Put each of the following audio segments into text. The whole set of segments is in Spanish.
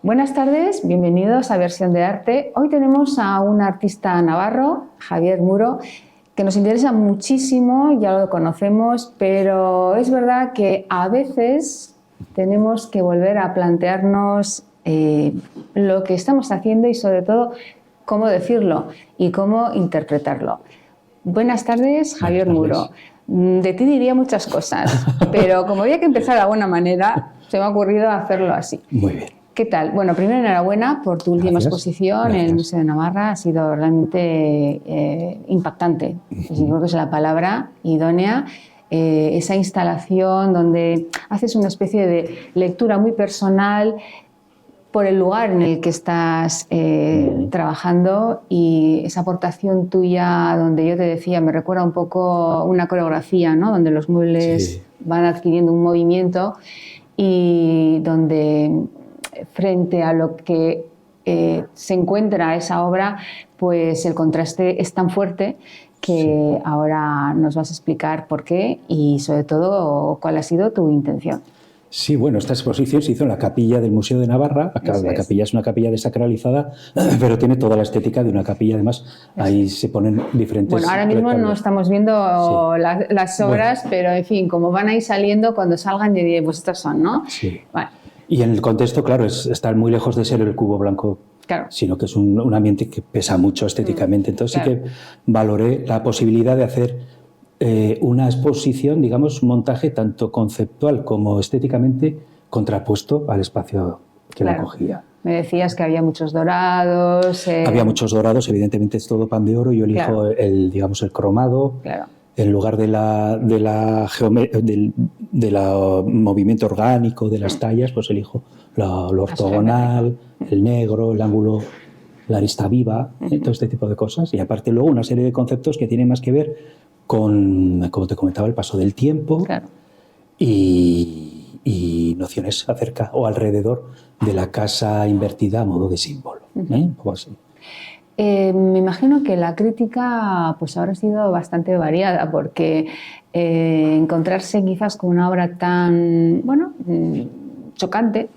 Buenas tardes, bienvenidos a Versión de Arte. Hoy tenemos a un artista navarro, Javier Muro, que nos interesa muchísimo, ya lo conocemos, pero es verdad que a veces tenemos que volver a plantearnos lo que estamos haciendo y sobre todo cómo decirlo y cómo interpretarlo. Buenas tardes, Javier Muro. De ti diría muchas cosas, pero como había que empezar de alguna manera, se me ha ocurrido hacerlo así. Muy bien. ¿Qué tal? Bueno, primero enhorabuena por tu última exposición en el Museo de Navarra. Ha sido realmente impactante. Yo creo que es la palabra idónea. Esa instalación donde haces una especie de lectura muy personal por el lugar en el que estás trabajando, y esa aportación tuya donde yo te decía, me recuerda un poco una coreografía, ¿no? Donde los muebles van adquiriendo un movimiento y donde frente a lo que se encuentra esa obra, pues el contraste es tan fuerte que ahora nos vas a explicar por qué y sobre todo cuál ha sido tu intención. Sí, bueno, esta exposición se hizo en la capilla del Museo de Navarra. La capilla es una capilla desacralizada, pero tiene toda la estética de una capilla. Además, ahí se ponen diferentes... Bueno, ahora mismo no estamos viendo las obras, pero en fin, como van a ir saliendo, cuando salgan yo diré, pues estas son, ¿no? Sí. Bueno. Y en el contexto, claro, estar muy lejos de ser el cubo blanco, sino que es un ambiente que pesa mucho estéticamente. Entonces sí que valoré la posibilidad de hacer una exposición, digamos, un montaje tanto conceptual como estéticamente contrapuesto al espacio que la acogía. Me decías que había muchos dorados. Había muchos dorados, evidentemente es todo pan de oro. Yo elijo el cromado. En lugar del movimiento orgánico de las tallas, pues elijo lo ortogonal, el negro, el ángulo, la arista viva, todo este tipo de cosas. Y aparte luego una serie de conceptos que tienen más que ver con, como te comentaba, el paso del tiempo y nociones acerca o alrededor de la casa invertida a modo de símbolo. Un poco así. Me imagino que la crítica pues habrá sido bastante variada, porque encontrarse quizás con una obra tan, bueno, chocante,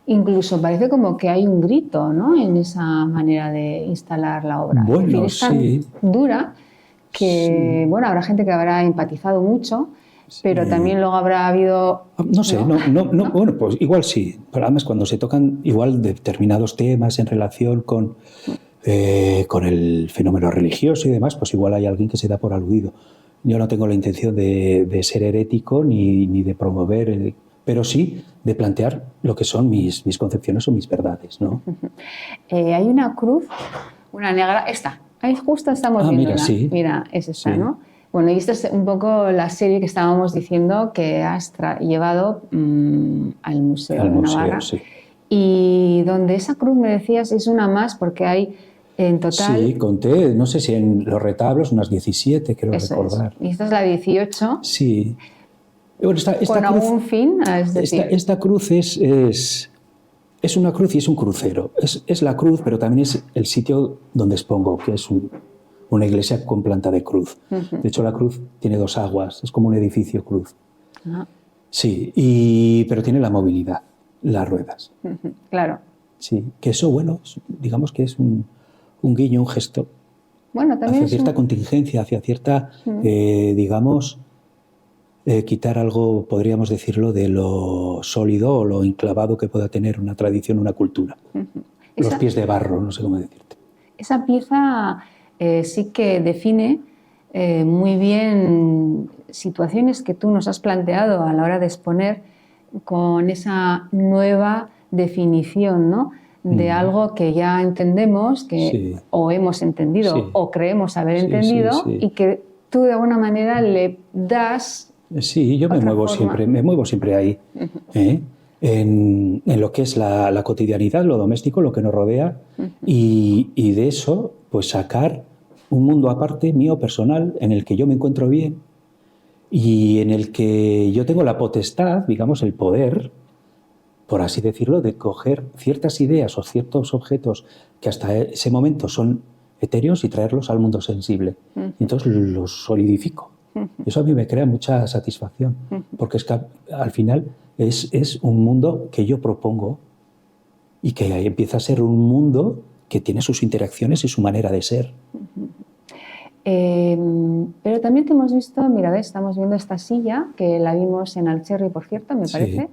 incluso parece como que hay un grito, ¿no?, en esa manera de instalar la obra. Bueno, es tan dura que, bueno, habrá gente que habrá empatizado mucho, pero también luego habrá habido... No sé, ¿no? Bueno, pues igual sí, pero además cuando se tocan igual determinados temas en relación con el fenómeno religioso y demás, pues igual hay alguien que se da por aludido. Yo no tengo la intención de ser herético ni de promover, pero sí de plantear lo que son mis concepciones o mis verdades, ¿no? Hay una cruz, una negra, esta, ahí justo estamos viendo. Mira, es esta, ¿no? Bueno, y esta es un poco la serie que estábamos diciendo que has llevado al Museo de Navarra. Y donde esa cruz, me decías, es una más porque hay en total... Sí, conté, no sé si en los retablos, unas 17, creo recordar. Y esta es la 18. Sí. Bueno, esta con cruz, algún fin, es decir... Esta cruz es una cruz y es un crucero. Es la cruz, pero también es el sitio donde expongo, que es una iglesia con planta de cruz. De hecho, la cruz tiene dos aguas, es como un edificio cruz. Sí, pero tiene la movilidad, las ruedas. Claro. Sí, que eso, bueno, digamos que es un guiño, un gesto, bueno, también hacia cierta contingencia, hacia cierta, digamos, quitar algo, podríamos decirlo, de lo sólido o lo enclavado que pueda tener una tradición, una cultura. Los pies de barro, no sé cómo decirte. Esa pieza sí que define muy bien situaciones que tú nos has planteado a la hora de exponer, con esa nueva definición, ¿no?, de algo que ya entendemos, que o hemos entendido o creemos haber entendido, y que tú de alguna manera le das... Sí, yo me muevo siempre ahí, en lo que es la cotidianidad, lo doméstico, lo que nos rodea, y de eso pues sacar un mundo aparte mío, personal, en el que yo me encuentro bien y en el que yo tengo la potestad, digamos, el poder, por así decirlo, de coger ciertas ideas o ciertos objetos que hasta ese momento son etéreos y traerlos al mundo sensible. Y entonces los solidifico. Eso a mí me crea mucha satisfacción, porque es que al final es un mundo que yo propongo y que ahí empieza a ser un mundo que tiene sus interacciones y su manera de ser. Pero también te hemos visto, mira, ¿ves? Estamos viendo esta silla, que la vimos en Alcherri, por cierto, me parece.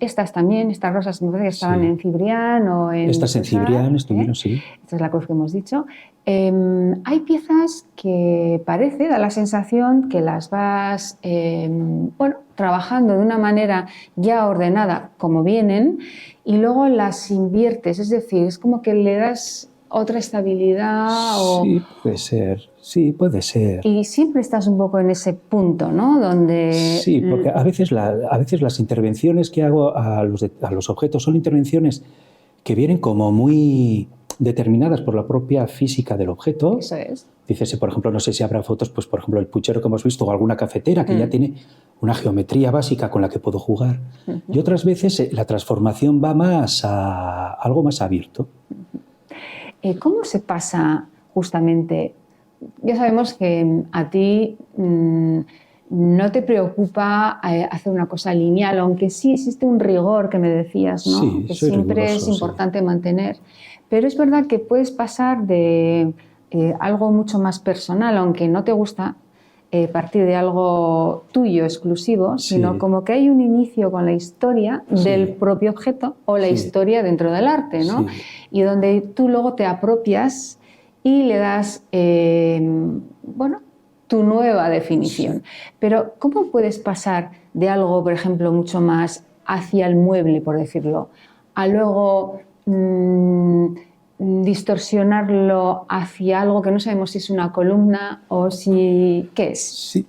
Estas también, estas rosas, me parece que estaban en Cibrián o en... Estas en Cibrián estuvieron, sí. Esta es la cruz que hemos dicho. Hay piezas que parece, da la sensación que las vas trabajando de una manera ya ordenada, como vienen, y luego las inviertes, es decir, es como que le das otra estabilidad. Sí, puede ser. Sí, puede ser. Y siempre estás un poco en ese punto, ¿no? Donde... Sí, porque a veces las intervenciones que hago a los objetos son intervenciones que vienen como muy determinadas por la propia física del objeto. Eso es. Dícese, por ejemplo, no sé si habrá fotos, pues por ejemplo el puchero que hemos visto o alguna cafetera que ya tiene una geometría básica con la que puedo jugar. Y otras veces la transformación va más a algo más abierto. ¿Cómo se pasa justamente? Ya sabemos que a ti no te preocupa hacer una cosa lineal, aunque sí existe un rigor que me decías, ¿no? Sí, que siempre riguroso, es importante mantener. Pero es verdad que puedes pasar de algo mucho más personal, aunque no te gusta partir de algo tuyo exclusivo, sino como que hay un inicio con la historia del propio objeto o la historia dentro del arte, ¿no? Y donde tú luego te apropias y le das, tu nueva definición. Pero ¿cómo puedes pasar de algo, por ejemplo, mucho más hacia el mueble, por decirlo, a luego distorsionarlo hacia algo que no sabemos si es una columna o si... ¿Qué es? Sí.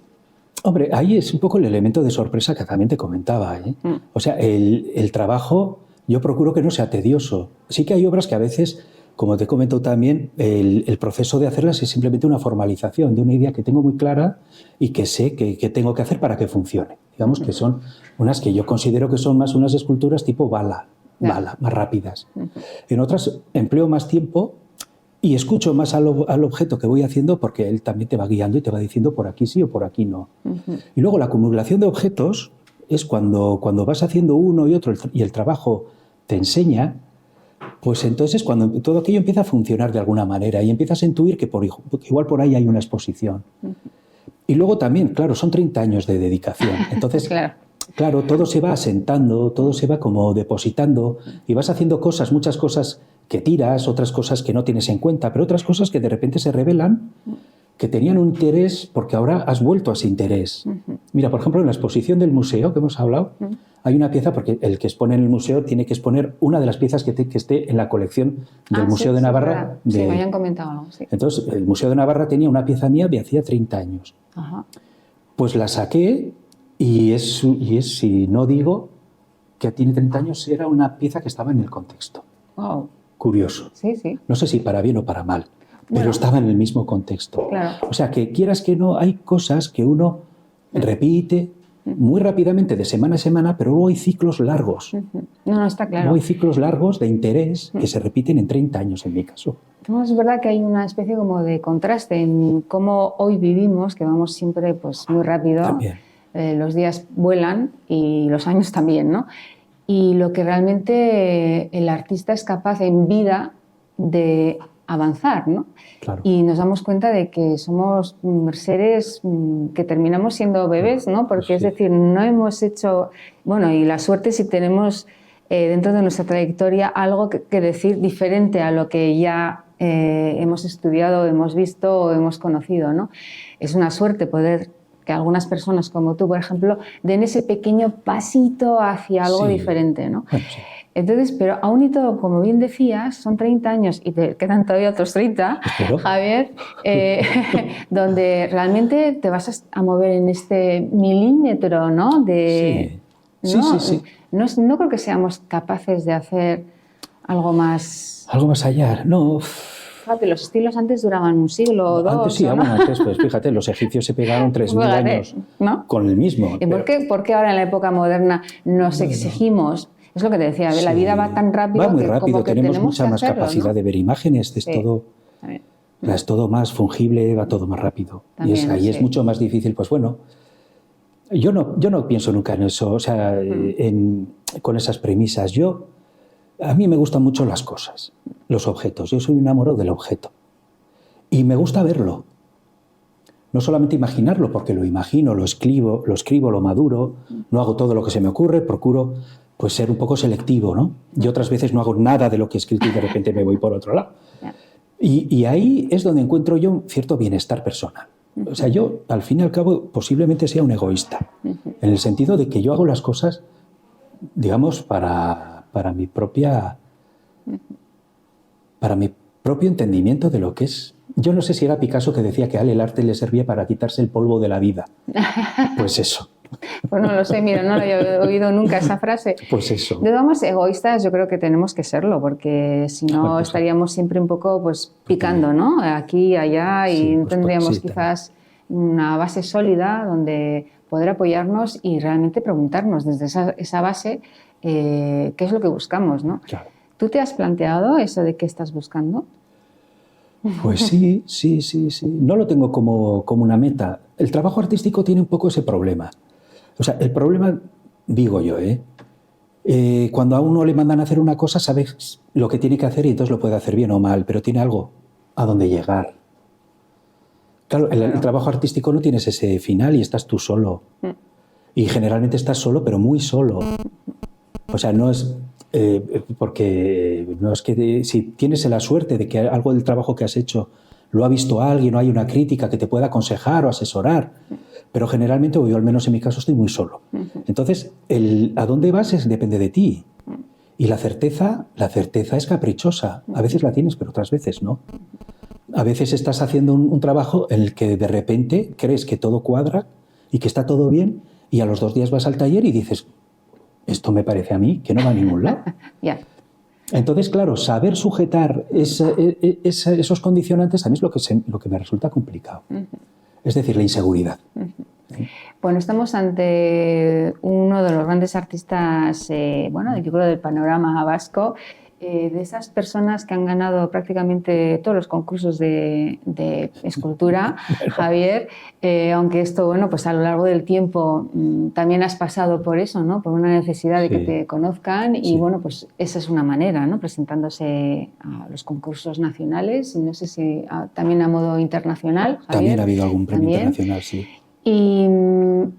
Hombre, ahí es un poco el elemento de sorpresa que también te comentaba, ¿eh? O sea, el trabajo, yo procuro que no sea tedioso. Sí que hay obras que a veces, como te comento también, el proceso de hacerlas es simplemente una formalización de una idea que tengo muy clara y que sé que tengo que hacer para que funcione. Digamos que son unas que yo considero que son más unas esculturas tipo bala, más rápidas. En otras empleo más tiempo y escucho más al objeto que voy haciendo porque él también te va guiando y te va diciendo por aquí sí o por aquí no. Y luego la acumulación de objetos es cuando vas haciendo uno y otro y el trabajo te enseña, pues entonces cuando todo aquello empieza a funcionar de alguna manera y empiezas a intuir que igual por ahí hay una exposición. Y luego también, claro, son 30 años de dedicación. Entonces, claro, todo se va asentando, todo se va como depositando y vas haciendo cosas, muchas cosas que tiras, otras cosas que no tienes en cuenta, pero otras cosas que de repente se revelan que tenían un interés porque ahora has vuelto a ese interés. Mira, por ejemplo, en la exposición del museo que hemos hablado, hay una pieza, porque el que expone en el museo tiene que exponer una de las piezas que esté en la colección del Museo de Navarra. Sí, me habían comentado algo, sí. Entonces, el Museo de Navarra tenía una pieza mía de hacía 30 años. Pues la saqué y si no digo que tiene 30 años, era una pieza que estaba en el contexto. Wow. Curioso. Sí, sí. No sé si para bien o para mal, pero estaba en el mismo contexto. Claro. O sea, que quieras que no, hay cosas que uno repite muy rápidamente de semana a semana, pero luego hay ciclos largos. No, está claro. Luego hay ciclos largos de interés que se repiten en 30 años en mi caso. No, es verdad que hay una especie como de contraste en cómo hoy vivimos, que vamos siempre pues muy rápido. También. Los días vuelan y los años también, ¿no? Y lo que realmente el artista es capaz en vida de avanzar, ¿no? Claro. Y nos damos cuenta de que somos seres que terminamos siendo bebés, ¿no? Porque es decir, no hemos hecho... Bueno, y la suerte si tenemos dentro de nuestra trayectoria algo que decir diferente a lo que ya hemos estudiado, hemos visto o hemos conocido, ¿no? Es una suerte poder que algunas personas como tú, por ejemplo, den ese pequeño pasito hacia algo diferente, ¿no? Bueno, sí. Entonces, pero aún y todo, como bien decías, son 30 años y te quedan todavía otros 30, Javier, donde realmente te vas a mover en este milímetro, ¿no? Sí. No creo que seamos capaces de hacer algo más... Algo más allá, no... Fíjate, los estilos antes duraban un siglo o dos. Antes sí, ¿no? antes, pues fíjate, los egipcios se pegaron 3.000 años, ¿no? Con el mismo. ¿Y por qué ahora en la época moderna nos exigimos? Es lo que te decía, la vida va tan rápido. Va muy que rápido, como que tenemos mucha que más hacerlo, capacidad, ¿no?, de ver imágenes, es todo más fungible, va todo más rápido. También, y ahí es mucho más difícil, pues bueno, yo no pienso nunca en eso, o sea, con esas premisas. Yo A mí me gustan mucho las cosas, los objetos. Yo soy un enamorado del objeto. Y me gusta verlo. No solamente imaginarlo, porque lo imagino, lo escribo, lo maduro, no hago todo lo que se me ocurre, procuro pues ser un poco selectivo, ¿no? Y otras veces no hago nada de lo que he escrito y de repente me voy por otro lado. Y ahí es donde encuentro yo un cierto bienestar personal. O sea, yo, al fin y al cabo, posiblemente sea un egoísta, en el sentido de que yo hago las cosas, digamos, para mi propio entendimiento de lo que es. Yo no sé si era Picasso que decía que a él el arte le servía para quitarse el polvo de la vida. Pues eso. Pues no lo sé, mira, no lo había oído nunca esa frase. Pues eso. De todas maneras, egoístas yo creo que tenemos que serlo, porque si no pues estaríamos siempre un poco pues picando, ¿no? Aquí y allá, y no tendríamos quizás una base sólida donde poder apoyarnos y realmente preguntarnos desde esa base qué es lo que buscamos, ¿no? Claro. ¿Tú te has planteado eso de qué estás buscando? Pues sí. No lo tengo como una meta. El trabajo artístico tiene un poco ese problema. O sea, el problema, digo yo, cuando a uno le mandan a hacer una cosa, sabes lo que tiene que hacer y entonces lo puede hacer bien o mal, pero tiene algo a donde llegar. Claro, el trabajo artístico no tienes ese final y estás tú solo. Y generalmente estás solo, pero muy solo. O sea, no es... porque no es que si tienes la suerte de que algo del trabajo que has hecho lo ha visto alguien o hay una crítica que te pueda aconsejar o asesorar, pero generalmente, o yo al menos en mi caso, estoy muy solo. Entonces, a dónde vas depende de ti. Y la certeza es caprichosa. A veces la tienes, pero otras veces no. A veces estás haciendo un trabajo en el que de repente crees que todo cuadra y que está todo bien, y a los 2 días vas al taller y dices, esto me parece a mí que no va a ningún lado. Yeah. Entonces, claro, saber sujetar esos condicionantes a mí es lo que me resulta complicado. Es decir, la inseguridad. Bueno, estamos ante uno de los grandes artistas, yo creo del panorama vasco, de esas personas que han ganado prácticamente todos los concursos de escultura, Javier, aunque esto, pues a lo largo del tiempo también has pasado por eso, ¿no? Por una necesidad de que te conozcan y, pues esa es una manera, ¿no? Presentándose a los concursos nacionales y no sé si también a modo internacional, Javier. También ha habido algún premio internacional, sí. Y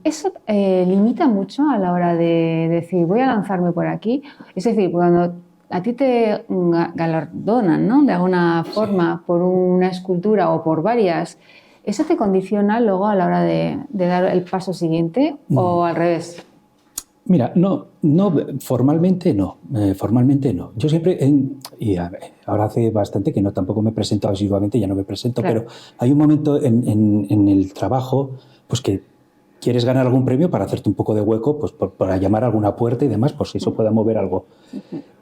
eso limita mucho a la hora de decir, voy a lanzarme por aquí. Es decir, cuando a ti te galardonan, ¿no? De alguna forma por una escultura o por varias, ¿eso te condiciona luego a la hora de dar el paso siguiente o al revés? Mira, no, formalmente no. Formalmente no. Yo siempre, ahora hace bastante que tampoco me presento asiduamente, ya no me presento, claro. Pero hay un momento en el trabajo pues que quieres ganar algún premio para hacerte un poco de hueco, pues para llamar a alguna puerta y demás, por si eso pueda mover algo.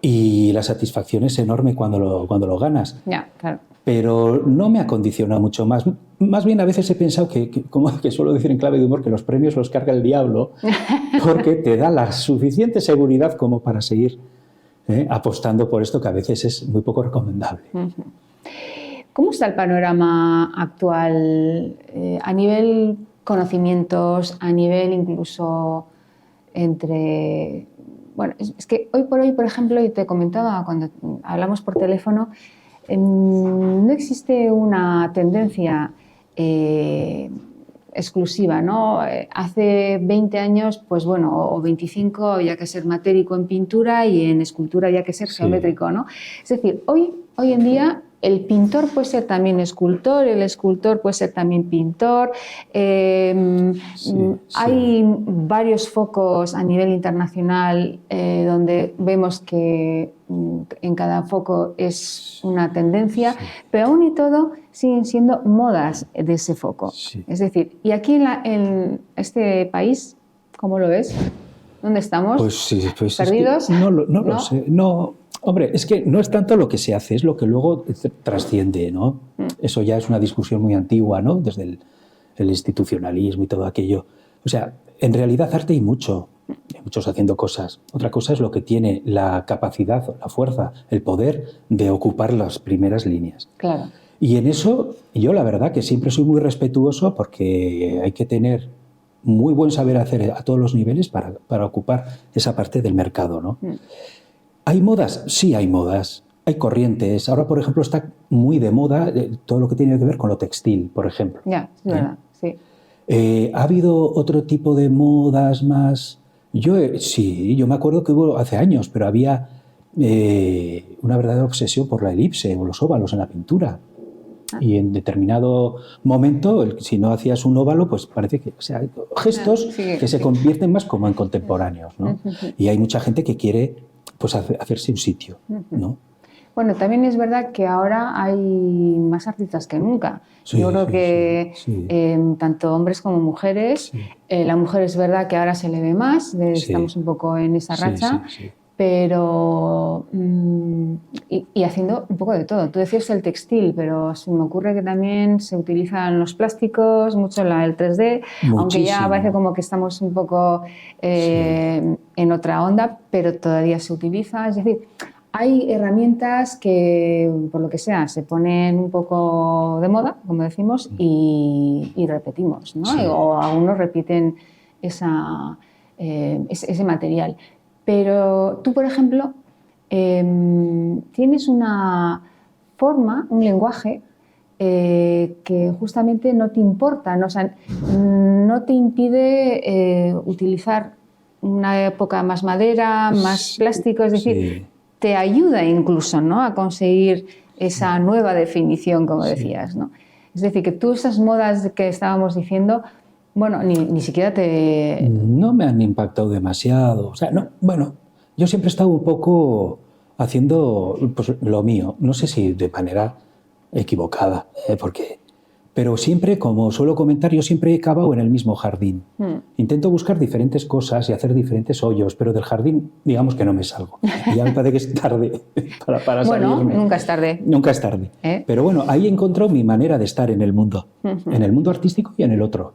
Y la satisfacción es enorme cuando lo ganas. Ya, claro. Pero no me acondiciona mucho más. Más bien a veces he pensado como que suelo decir en clave de humor, que los premios los carga el diablo, porque te da la suficiente seguridad como para seguir apostando por esto, que a veces es muy poco recomendable. ¿Cómo está el panorama actual a nivel conocimientos, a nivel incluso entre... Bueno, es que hoy por hoy, por ejemplo, y te comentaba cuando hablamos por teléfono, no existe una tendencia exclusiva, ¿no? Hace 20 años, pues bueno, o 25 había que ser matérico en pintura y en escultura había que ser geométrico, ¿no? Es decir, hoy en día el pintor puede ser también escultor, el escultor puede ser también pintor. Hay varios focos a nivel internacional donde vemos que en cada foco es una tendencia, pero aún y todo siguen siendo modas de ese foco. Es decir, y aquí en este país, ¿cómo lo ves? ¿Dónde estamos? Pues ¿Perdidos? Es que no lo sé. No, hombre, es que no es tanto lo que se hace, es lo que luego trasciende, ¿no? Eso ya es una discusión muy antigua, ¿no? Desde el institucionalismo y todo aquello. O sea, en realidad arte hay muchos haciendo cosas. Otra cosa es lo que tiene la capacidad, la fuerza, el poder de ocupar las primeras líneas. Claro. Y en eso yo la verdad que siempre soy muy respetuoso porque hay que tener muy buen saber hacer a todos los niveles para ocupar esa parte del mercado, ¿no? ¿Hay modas? Sí, hay modas. Hay corrientes. Ahora, por ejemplo, está muy de moda todo lo que tiene que ver con lo textil, por ejemplo. Ya, es verdad, sí. ¿Ha habido otro tipo de modas más? Sí, yo me acuerdo que hubo hace años, pero había una verdadera obsesión por la elipse o los óvalos en la pintura. Y en determinado momento, si no hacías un óvalo, pues parece que, o sea, hay gestos que se convierten más como en contemporáneos, ¿no? Y hay mucha gente que quiere, pues, hacerse un sitio, ¿no? Bueno, también es verdad que ahora hay más artistas que nunca. Sí, Yo creo sí, que sí. tanto hombres como mujeres, Sí. la mujer es verdad que ahora se le ve más, Sí. estamos un poco en esa racha, Sí. pero y haciendo un poco de todo. Tú decías el textil, pero se me ocurre que también se utilizan los plásticos, mucho el 3D, Muchísimo. aunque ya parece como que estamos un poco en otra onda, pero todavía se utiliza. Es decir, hay herramientas que, por lo que sea, se ponen un poco de moda, como decimos, y repetimos, ¿no? Sí. O algunos repiten ese material. Pero tú, por ejemplo, tienes una forma, un lenguaje que justamente no te importa, ¿no? O sea, no te impide utilizar una época más madera, más plástico, es decir, te ayuda incluso, ¿no?, a conseguir esa nueva definición, como decías, ¿no? Es decir, que tú esas modas que estábamos diciendo, bueno, ni siquiera te... No me han impactado demasiado. O sea, no, bueno, yo siempre he estado un poco haciendo, pues, lo mío. No sé si de manera equivocada, pero siempre, como suelo comentar, yo siempre he cavado en el mismo jardín. Intento buscar diferentes cosas y hacer diferentes hoyos, pero del jardín, digamos que no me salgo. Y ya me parece que es tarde para bueno, salirme. Nunca es tarde. Nunca es tarde. Pero bueno, ahí he encontrado mi manera de estar en el mundo. En el mundo artístico y en el otro.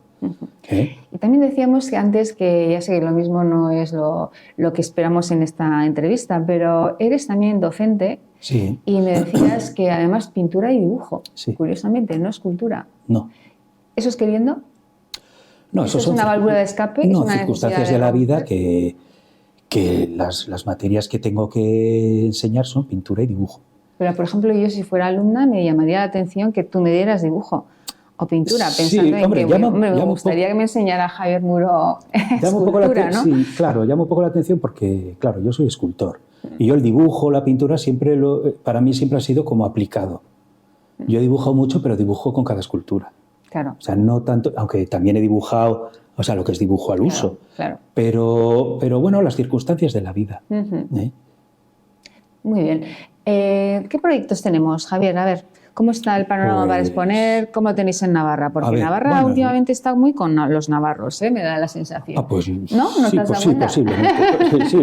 Y también decíamos que antes, que ya sé que lo mismo no es lo que esperamos en esta entrevista, pero eres también docente. Sí. Y me decías que además pintura y dibujo, sí. Curiosamente, no escultura. No. ¿Eso es queriendo? No, ¿Eso es una válvula de escape? No, ¿Es una circunstancias de la vida que las materias que tengo que enseñar son pintura y dibujo. Pero, por ejemplo, yo si fuera alumna me llamaría la atención que tú me dieras dibujo o pintura, pensando en que me gustaría que me enseñara Javier Muro escultura, ¿no? Sí, claro, llama un poco la atención porque, claro, yo soy escultor. Y yo el dibujo, la pintura, para mí siempre ha sido como aplicado. Yo he dibujado mucho, pero dibujo con cada escultura. Claro. O sea, no tanto, aunque también he dibujado, o sea, lo que es dibujo al uso. Claro. Pero bueno, las circunstancias de la vida. Muy bien. ¿Qué proyectos tenemos, Javier? A ver, ¿cómo está el panorama para exponer? ¿Cómo lo tenéis en Navarra? Porque Navarra últimamente está muy con los navarros, me da la sensación. Pues, ¿No? ¿No te has dado cuenta? Sí,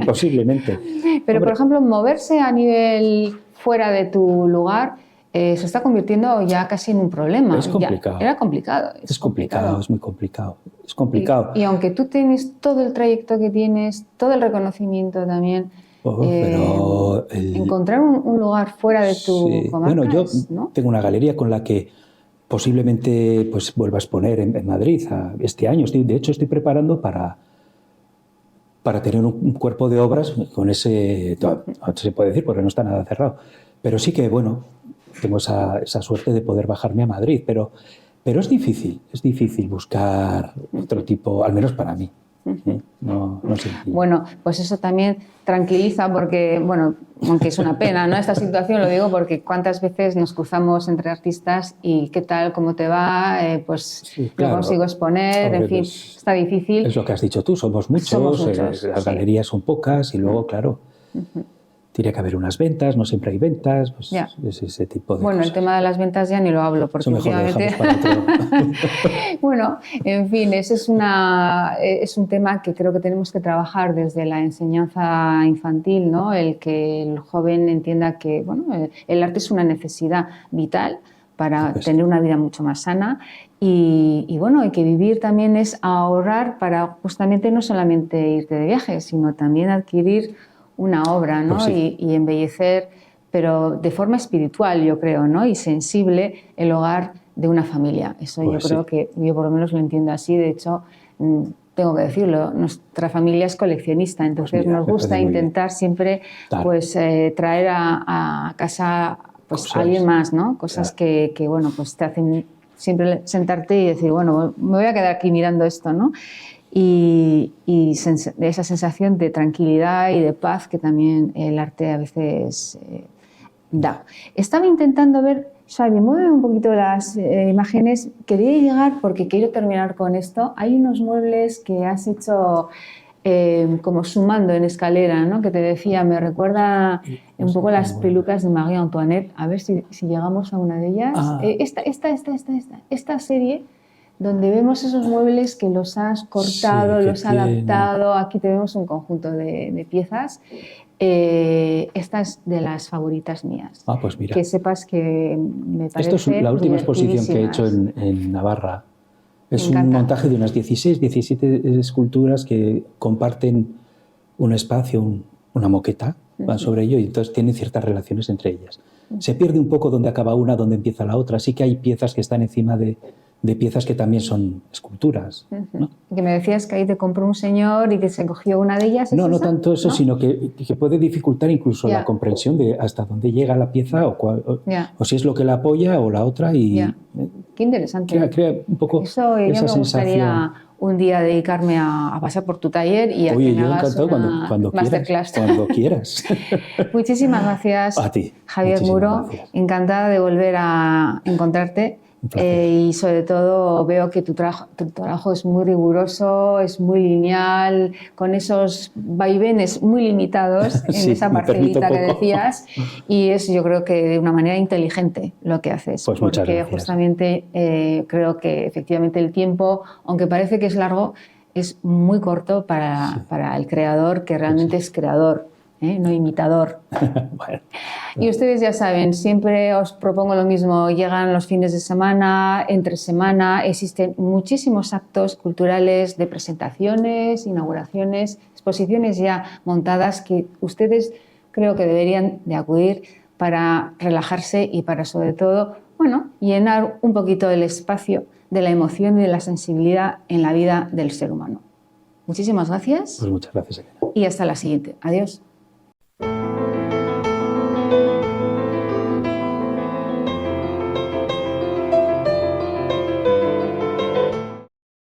posiblemente. Pero, por ejemplo, moverse a nivel fuera de tu lugar se está convirtiendo ya casi en un problema. Es complicado. Era complicado. Es complicado, es muy complicado. Es complicado. Y aunque tú tienes todo el trayecto que tienes, todo el reconocimiento también, pero encontrar un lugar fuera de tu comarca. Bueno, yo tengo una galería con la que posiblemente pues vuelva a exponer en Madrid este año. De hecho, estoy preparando para tener un cuerpo de obras con ese... No se puede decir porque no está nada cerrado. Pero sí que, bueno, tengo esa suerte de poder bajarme a Madrid. Pero es difícil buscar otro tipo, al menos para mí. No sé. Bueno, pues eso también tranquiliza porque, bueno, aunque es una pena, ¿no?, esta situación, lo digo porque cuántas veces nos cruzamos entre artistas y qué tal, cómo te va, pues sí, claro, lo consigo exponer, hombre, en fin, pues, está difícil. Es lo que has dicho tú, somos muchos, las galerías son pocas y luego, claro, tiene que haber unas ventas, no siempre hay ventas, pues es ese tipo de cosas. El tema de las ventas ya ni lo hablo, porque eso mejor lo dejamos para otro. Bueno, en fin, ese es un tema que creo que tenemos que trabajar desde la enseñanza infantil, ¿no? El que el joven entienda que, bueno, el arte es una necesidad vital para tener una vida mucho más sana y bueno, y que vivir también es ahorrar para justamente no solamente irte de viaje, sino también adquirir una obra, ¿no? Pues sí. y embellecer, pero de forma espiritual, yo creo, ¿no? Y sensible el hogar de una familia. Eso Pues yo creo que yo por lo menos lo entiendo así. De hecho, tengo que decirlo, nuestra familia es coleccionista, entonces mira, nos gusta intentar siempre pues, traer a casa pues, a alguien más, ¿no? Cosas que bueno, pues te hacen siempre sentarte y decir, bueno, me voy a quedar aquí mirando esto, ¿no? Y esa sensación de tranquilidad y de paz que también el arte a veces da. Estaba intentando ver, Xavi, mueve un poquito las imágenes. Quería llegar, porque quiero terminar con esto. Hay unos muebles que has hecho como sumando en escalera, ¿no? Que te decía, me recuerda un poco las pelucas de Marie Antoinette. A ver si llegamos a una de ellas. Esta serie donde vemos esos muebles que los has cortado, los has adaptado. Aquí tenemos un conjunto de piezas. Esta es de las favoritas mías. Pues mira. Que sepas que me parece Esto es la última exposición que he hecho en Navarra. Es un montaje de unas 16, 17 esculturas que comparten un espacio, una moqueta, van sobre ello y entonces tienen ciertas relaciones entre ellas. Se pierde un poco dónde acaba una, dónde empieza la otra. Sí que hay piezas que están encima de piezas que también son esculturas, ¿no? Que me decías que ahí te compró un señor y que se cogió una de ellas. No, no tanto eso, ¿no? Sino que puede dificultar incluso la comprensión de hasta dónde llega la pieza o si es lo que la apoya o la otra. Y qué interesante. Crea un poco eso esa me gustaría sensación. Un día dedicarme a pasar por tu taller y a que me hagas una masterclass. Cuando quieras. Muchísimas gracias, a ti, Javier Muro. Gracias. Encantada de volver a encontrarte. Y sobre todo veo que tu trabajo es muy riguroso, es muy lineal, con esos vaivenes muy limitados en esa parcelita que decías, y es, yo creo que de una manera inteligente lo que haces, pues muchas gracias. Porque justamente creo que efectivamente el tiempo, aunque parece que es largo, es muy corto para el creador, que realmente es creador. No imitador. Bueno. Y ustedes ya saben, siempre os propongo lo mismo, llegan los fines de semana, entre semana, existen muchísimos actos culturales de presentaciones, inauguraciones, exposiciones ya montadas que ustedes creo que deberían de acudir para relajarse y para sobre todo, bueno, llenar un poquito el espacio de la emoción y de la sensibilidad en la vida del ser humano. Muchísimas gracias. Pues muchas gracias. Y hasta la siguiente. Adiós.